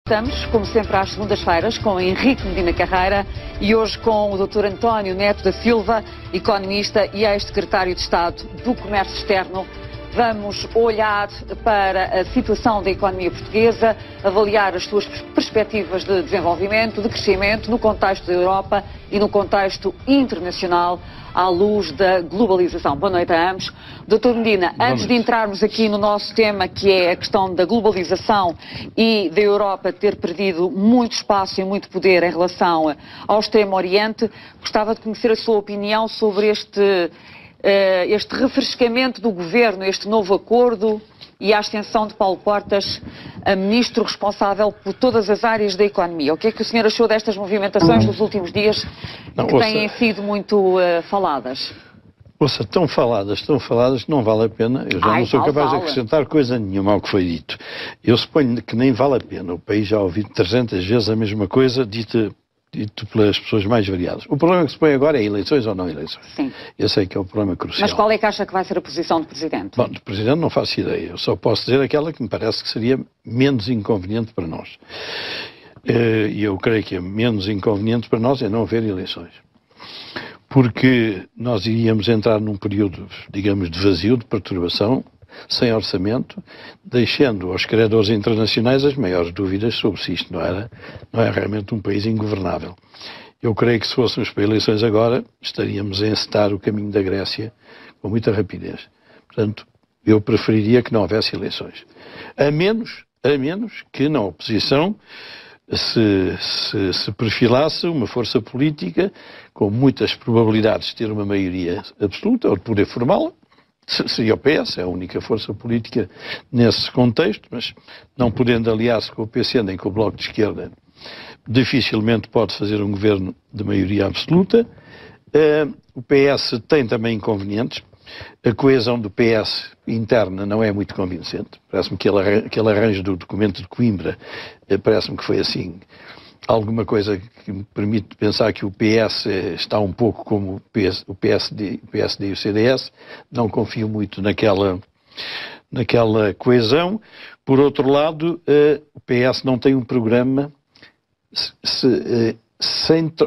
Estamos, como sempre, às segundas-feiras com Henrique Medina Carreira e hoje com o Dr. António Neto da Silva, economista e ex-secretário de Estado do Comércio Externo. Vamos olhar para a situação da economia portuguesa, avaliar as suas perspectivas de desenvolvimento, de crescimento no contexto da Europa e no contexto internacional, à luz da globalização. Boa noite a ambos. Dr. Medina, antes de entrarmos aqui no nosso tema, que é a questão da globalização e da Europa ter perdido muito espaço e muito poder em relação ao Extremo Oriente, gostava de conhecer a sua opinião sobre este refrescamento do governo, este novo acordo e a ascensão de Paulo Portas a ministro responsável por todas as áreas da economia. O que é que o senhor achou destas movimentações dos últimos dias que têm sido muito faladas? Ouça, tão faladas, não vale a pena. Eu já não sou capaz de acrescentar coisa nenhuma ao que foi dito. Eu suponho que nem vale a pena. O país já ouviu 300 vezes a mesma coisa, dito pelas pessoas mais variadas. O problema que se põe agora é eleições ou não eleições. Sim. Esse é que é o problema crucial. Mas qual é que acha que vai ser a posição do Presidente? Bom, do Presidente não faço ideia. Eu só posso dizer aquela que me parece que seria menos inconveniente para nós. E eu creio que é menos inconveniente para nós é não haver eleições. Porque nós iríamos entrar num período, digamos, de vazio, de perturbação, sem orçamento, deixando aos credores internacionais as maiores dúvidas sobre se isto não é realmente um país ingovernável. Eu creio que se fôssemos para eleições agora, estaríamos a encetar o caminho da Grécia com muita rapidez. Portanto, eu preferiria que não houvesse eleições. A menos que na oposição se perfilasse uma força política com muitas probabilidades de ter uma maioria absoluta ou de poder formá-la. Seria o PS, é a única força política nesse contexto, mas não podendo aliar-se com o PC nem com o Bloco de Esquerda, dificilmente pode fazer um governo de maioria absoluta. O PS tem também inconvenientes. A coesão do PS interna não é muito convincente. Parece-me que aquele arranjo do documento de Coimbra, parece-me que foi assim, alguma coisa que me permite pensar que o PS está um pouco como o PSD e o CDS. Não confio muito naquela coesão. Por outro lado, o PS não tem um programa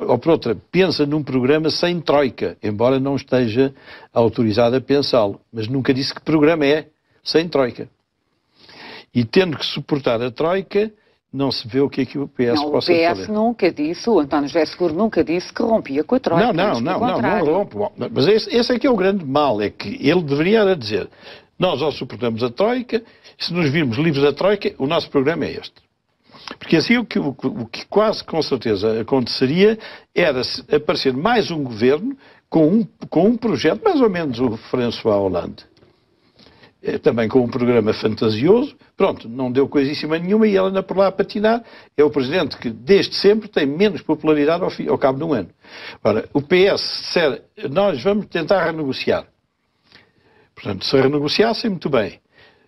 ou por outra, pensa num programa sem troika, embora não esteja autorizado a pensá-lo. Mas nunca disse que programa é sem troika. E tendo que suportar a troika, não se vê o que é que o PS possa fazer. O PS nunca disse, o António José Seguro nunca disse que rompia com a troika. Não rompe. Mas esse é que é o grande mal, é que ele deveria dizer, nós ou suportamos a troika, se nos virmos livres da troika, o nosso programa é este. Porque assim o que quase com certeza aconteceria era aparecer mais um governo com um projeto, mais ou menos o François Hollande. Também com um programa fantasioso, pronto, não deu coisíssima nenhuma e ele anda por lá a patinar. É o Presidente que desde sempre tem menos popularidade ao cabo de um ano. Ora, o PS disser, nós vamos tentar renegociar. Portanto, se renegociassem, muito bem.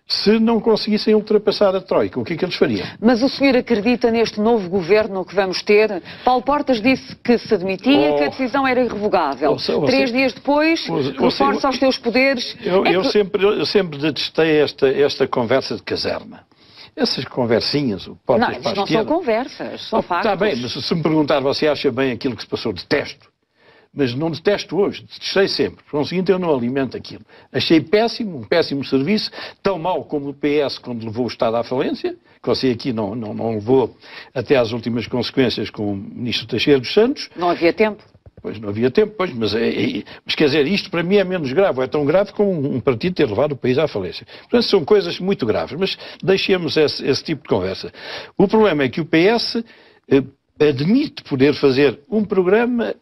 Se não conseguissem ultrapassar a troika, o que é que eles fariam? Mas o senhor acredita neste novo governo que vamos ter? Paulo Portas disse que se admitia que a decisão era irrevogável. 3 dias depois, reforça os seus poderes. Eu sempre detestei esta conversa de caserna. Essas conversinhas, o Portas Não, não são conversas, são factos. Está bem, mas se me perguntar, você acha bem aquilo que se passou? Detesto. Mas não detesto hoje, detestei sempre. Por conseguinte, eu não alimento aquilo. Achei péssimo, um péssimo serviço, tão mau como o PS quando levou o Estado à falência, que você aqui não levou até às últimas consequências com o Ministro Teixeira dos Santos. Não havia tempo. Pois, não havia tempo, pois, mas quer dizer, isto para mim é menos grave, é tão grave como um partido ter levado o país à falência. Portanto, são coisas muito graves, mas deixemos esse tipo de conversa. O problema é que o PS admite poder fazer um programa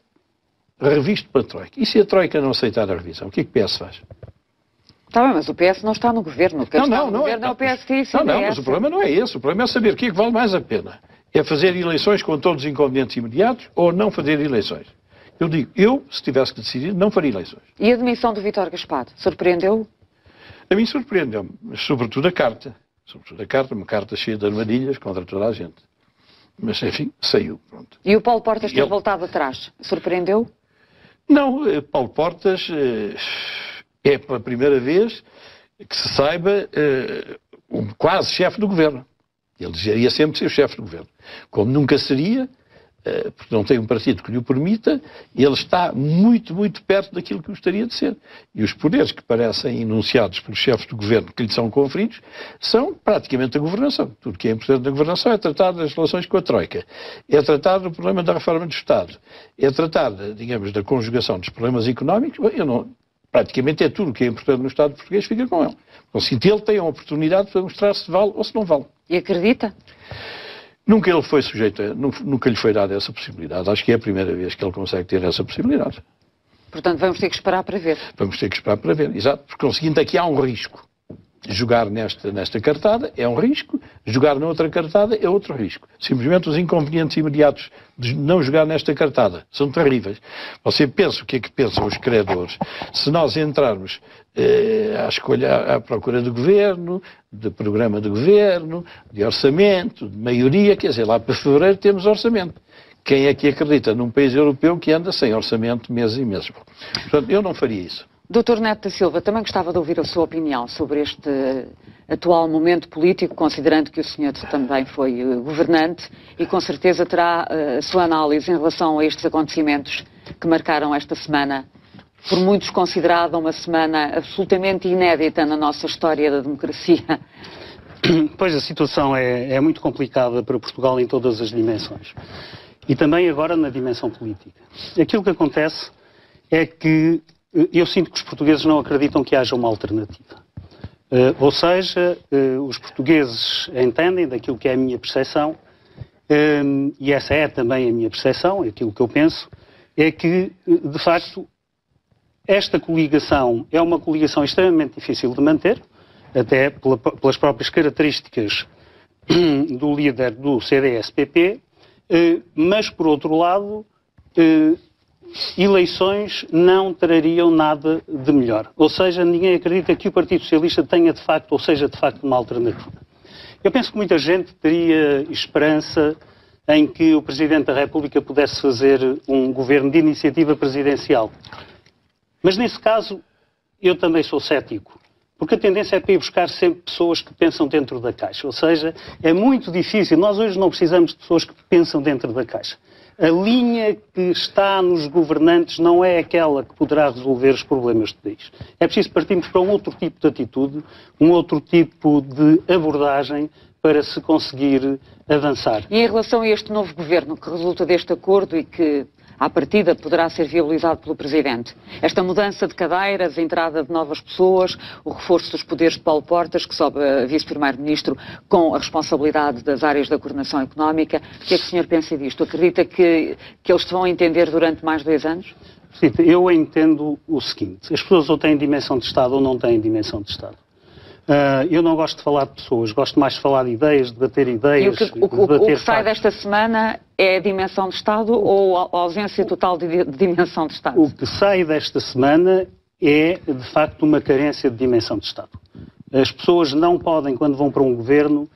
revisto pela Troika. E se a Troika não aceitar a revisão, o que é que o PS faz? Está bem, mas o PS não está no governo. O governo é o PSD e o CDS. Não, mas o problema não é esse. O problema é saber o que é que vale mais a pena. É fazer eleições com todos os inconvenientes imediatos ou não fazer eleições. Eu digo, se tivesse que decidir, não faria eleições. E a demissão do Vítor Gaspar? Surpreendeu-o? A mim surpreendeu-me, mas sobretudo a carta. Uma carta cheia de armadilhas contra toda a gente. Mas, enfim, saiu. Pronto. E o Paulo Portas ter voltado atrás? Surpreendeu? Não, Paulo Portas é pela primeira vez que se saiba um quase chefe do governo. Ele desejaria sempre ser o chefe do governo. Como nunca seria, porque não tem um partido que lhe o permita, ele está muito, muito perto daquilo que gostaria de ser. E os poderes que parecem enunciados pelos chefes do governo que lhe são conferidos são praticamente a governação. Tudo que é importante na governação é tratar das relações com a Troika, é tratar do problema da reforma do Estado, é tratar, digamos, da conjugação dos problemas económicos. Praticamente é tudo o que é importante no Estado português fica com ele. Então, se ele tem a oportunidade para mostrar se vale ou se não vale. E acredita? Nunca ele foi sujeito, nunca lhe foi dada essa possibilidade. Acho que é a primeira vez que ele consegue ter essa possibilidade. Portanto, vamos ter que esperar para ver. Vamos ter que esperar para ver, exato. Porque, conseguinte, aqui há um risco. Jogar nesta cartada é um risco, jogar na outra cartada é outro risco. Simplesmente os inconvenientes imediatos de não jogar nesta cartada são terríveis. Você pensa o que é que pensam os credores se nós entrarmos à escolha, à procura do governo, de programa de governo, de orçamento, de maioria, quer dizer, lá para fevereiro temos orçamento. Quem é que acredita num país europeu que anda sem orçamento meses e meses? Portanto, eu não faria isso. Dr. Neto da Silva, também gostava de ouvir a sua opinião sobre este atual momento político, considerando que o senhor também foi governante e com certeza terá a sua análise em relação a estes acontecimentos que marcaram esta semana, por muitos considerada uma semana absolutamente inédita na nossa história da democracia. Pois a situação é muito complicada para Portugal em todas as dimensões. E também agora na dimensão política. Aquilo que acontece é que eu sinto que os portugueses não acreditam que haja uma alternativa. Ou seja, os portugueses entendem daquilo que é a minha percepção, e essa é também a minha percepção, aquilo que eu penso, é que, de facto, esta coligação é uma coligação extremamente difícil de manter, até pelas próprias características do líder do CDS-PP, mas, por outro lado, eleições não trariam nada de melhor. Ou seja, ninguém acredita que o Partido Socialista tenha de facto, ou seja de facto, uma alternativa. Eu penso que muita gente teria esperança em que o Presidente da República pudesse fazer um governo de iniciativa presidencial. Mas nesse caso, eu também sou cético. Porque a tendência é para ir buscar sempre pessoas que pensam dentro da caixa. Ou seja, é muito difícil. Nós hoje não precisamos de pessoas que pensam dentro da caixa. A linha que está nos governantes não é aquela que poderá resolver os problemas do país. É preciso partirmos para um outro tipo de atitude, um outro tipo de abordagem para se conseguir avançar. E em relação a este novo governo que resulta deste acordo e que, à partida, poderá ser viabilizado pelo Presidente, esta mudança de cadeiras, a entrada de novas pessoas, o reforço dos poderes de Paulo Portas, que sobe a Vice-Primeiro-Ministro com a responsabilidade das áreas da coordenação económica, o que é que o senhor pensa disto? Acredita que eles te vão entender durante mais 2 anos? Sim, eu entendo o seguinte, as pessoas ou têm dimensão de Estado ou não têm dimensão de Estado. Eu não gosto de falar de pessoas, gosto mais de falar de ideias, de debater ideias. E o que sai desta semana é a dimensão de Estado ou a ausência total de dimensão de Estado? O que sai desta semana é, de facto, uma carência de dimensão de Estado. As pessoas não podem, quando vão para um governo,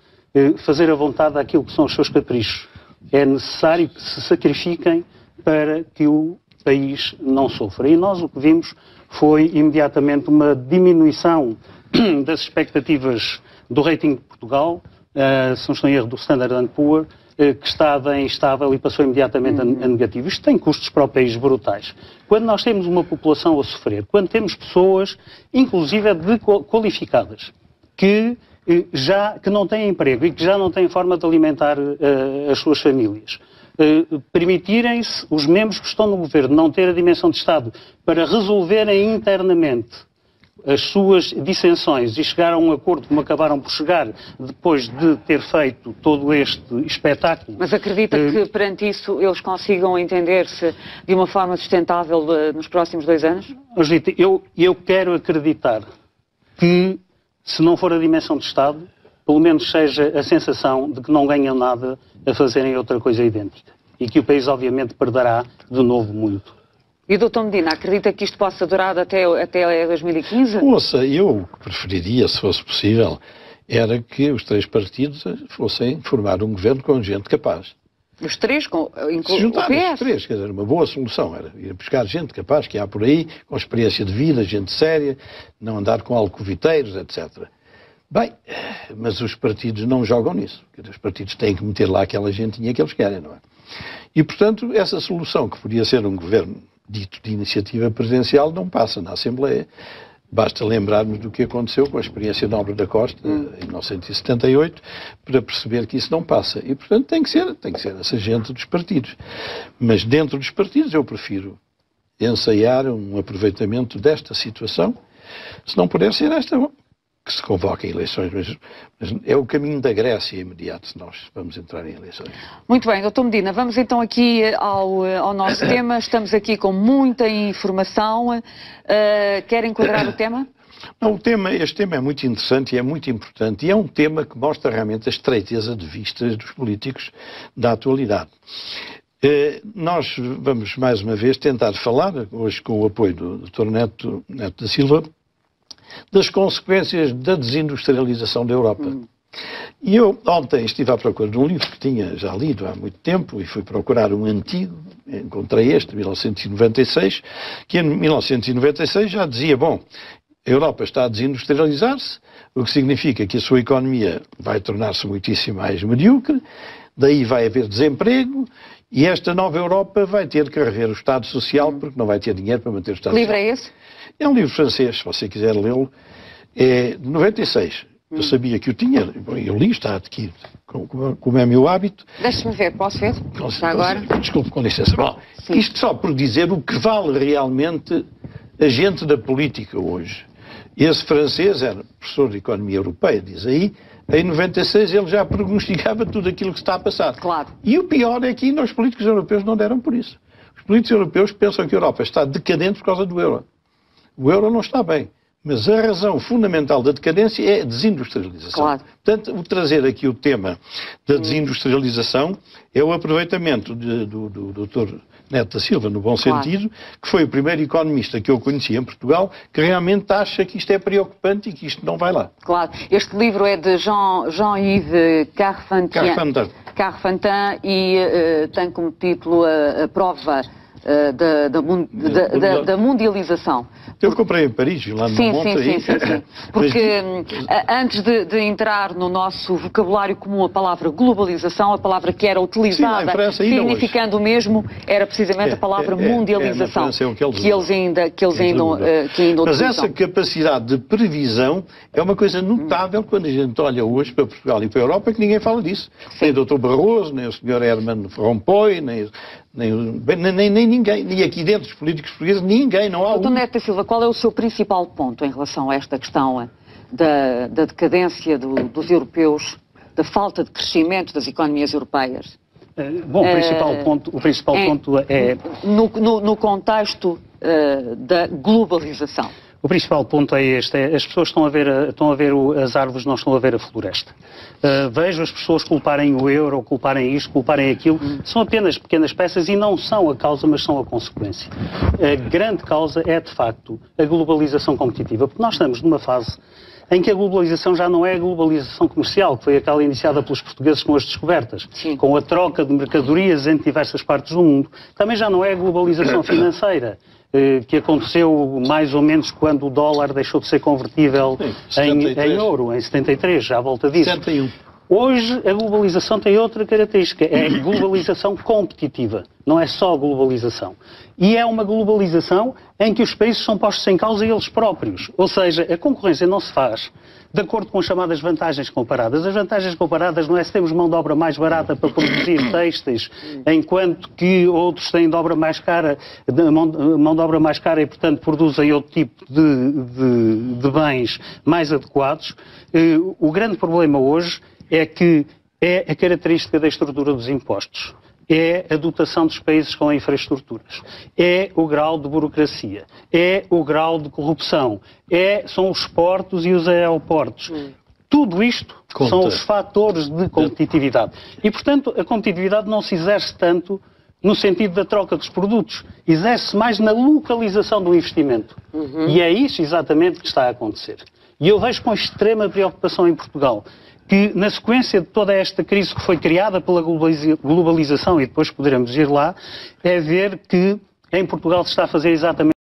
fazer a vontade daquilo que são os seus caprichos. É necessário que se sacrifiquem para que o país não sofra. E nós o que vimos foi imediatamente uma diminuição das expectativas do rating de Portugal, se não estou em erro, do Standard & Poor's, que estava instável e passou imediatamente a negativo. Isto tem custos para o país brutais. Quando nós temos uma população a sofrer, quando temos pessoas, inclusive qualificadas, que não têm emprego e que já não têm forma de alimentar as suas famílias, permitirem-se os membros que estão no governo não ter a dimensão de Estado para resolverem internamente as suas dissensões e chegar a um acordo como acabaram por chegar depois de ter feito todo este espetáculo. Mas acredita que perante isso eles consigam entender-se de uma forma sustentável nos próximos 2 anos? Rita, eu quero acreditar que, se não for a dimensão de Estado, pelo menos seja a sensação de que não ganham nada a fazerem outra coisa idêntica. E que o país, obviamente, perderá de novo muito. E o Dr. Medina, acredita que isto possa durar até 2015? Ouça, eu preferiria, se fosse possível, era que os 3 partidos fossem formar um governo com gente capaz. Os 3, se juntarem os 3, quer dizer, uma boa solução era ir buscar gente capaz que há por aí, com experiência de vida, gente séria, não andar com alcoviteiros, etc. Bem, mas os partidos não jogam nisso. Os partidos têm que meter lá aquela gentinha que eles querem, não é? E, portanto, essa solução, que podia ser um governo dito de iniciativa presidencial, não passa na Assembleia. Basta lembrarmos do que aconteceu com a experiência Nobre da Costa, em 1978, para perceber que isso não passa. E, portanto, tem que ser essa gente dos partidos. Mas dentro dos partidos eu prefiro ensaiar um aproveitamento desta situação, se não puder ser esta, que se convoquem eleições, mas é o caminho da Grécia imediato, se nós vamos entrar em eleições. Muito bem, Dr. Medina, vamos então aqui ao nosso tema. Estamos aqui com muita informação. Quer enquadrar o tema? Não, este tema é muito interessante e é muito importante, e é um tema que mostra realmente a estreiteza de vistas dos políticos da atualidade. Nós vamos, mais uma vez, tentar falar, hoje com o apoio do Dr. Neto da Silva, das consequências da desindustrialização da Europa. E eu ontem estive à procura de um livro que tinha já lido há muito tempo e fui procurar um antigo, encontrei este, de 1996, que em 1996 já dizia, bom, a Europa está a desindustrializar-se, o que significa que a sua economia vai tornar-se muitíssimo mais medíocre, daí vai haver desemprego, e esta nova Europa vai ter que rever o Estado Social porque não vai ter dinheiro para manter o Estado Social. Que livro é esse? É um livro francês, se você quiser lê-lo. É de 96. Eu sabia que o tinha. Eu li, está aqui, como é meu hábito. Deixe-me ver, posso ver? Já agora? Desculpe, com licença. Bom, isto só por dizer o que vale realmente a gente da política hoje. Esse francês era professor de Economia Europeia, diz aí. Em 96 ele já prognosticava tudo aquilo que está a passar. Claro. E o pior é que os políticos europeus não deram por isso. Os políticos europeus pensam que a Europa está decadente por causa do euro. O euro não está bem. Mas a razão fundamental da decadência é a desindustrialização. Claro. Portanto, o trazer aqui o tema da desindustrialização é o aproveitamento do Dr. Neto da Silva, no bom sentido, que foi o primeiro economista que eu conheci em Portugal, que realmente acha que isto é preocupante e que isto não vai lá. Claro. Este livro é de Jean-Yves Carfantin e tem como título a prova da mundialização. Eu comprei em Paris, lá no Monte. Sim. Porque antes de entrar no nosso vocabulário comum a palavra globalização, a palavra que era utilizada, significando o mesmo, era precisamente a palavra mundialização, que eles ainda utilizam. Mas essa capacidade de previsão é uma coisa notável quando a gente olha hoje para Portugal e para a Europa, que ninguém fala disso. Nem o Dr. Barroso, nem o Sr. Herman Rompuy, nem ninguém, nem aqui dentro dos políticos portugueses, ninguém, não há Dr. Neto da Silva, qual é o seu principal ponto em relação a esta questão da decadência dos europeus, da falta de crescimento das economias europeias? Bom, o principal ponto é... No contexto da globalização. O principal ponto é este, as pessoas estão a ver as árvores, não estão a ver a floresta. Vejo as pessoas culparem o euro, culparem isto, culparem aquilo, são apenas pequenas peças e não são a causa, mas são a consequência. A grande causa é, de facto, a globalização competitiva, porque nós estamos numa fase em que a globalização já não é a globalização comercial, que foi aquela iniciada pelos portugueses com as descobertas, com a troca de mercadorias entre diversas partes do mundo. Também já não é a globalização financeira, que aconteceu mais ou menos quando o dólar deixou de ser convertível em ouro, em 73, já à volta disso. 71. Hoje a globalização tem outra característica, é a globalização competitiva, não é só globalização. E é uma globalização em que os países são postos em causa eles próprios, ou seja, a concorrência não se faz de acordo com as chamadas vantagens comparadas. As vantagens comparadas não é se temos mão de obra mais barata para produzir têxteis, enquanto que outros têm mão de obra mais cara e, portanto, produzem outro tipo de bens mais adequados. O grande problema hoje é que é a característica da estrutura dos impostos. É a dotação dos países com infraestruturas, é o grau de burocracia, é o grau de corrupção, são os portos e os aeroportos. Tudo isto são os fatores de competitividade. E, portanto, a competitividade não se exerce tanto no sentido da troca dos produtos, exerce mais na localização do investimento. E é isso exatamente que está a acontecer. E eu vejo com extrema preocupação em Portugal que, na sequência de toda esta crise que foi criada pela globalização, e depois poderemos ir lá, é ver que em Portugal se está a fazer exatamente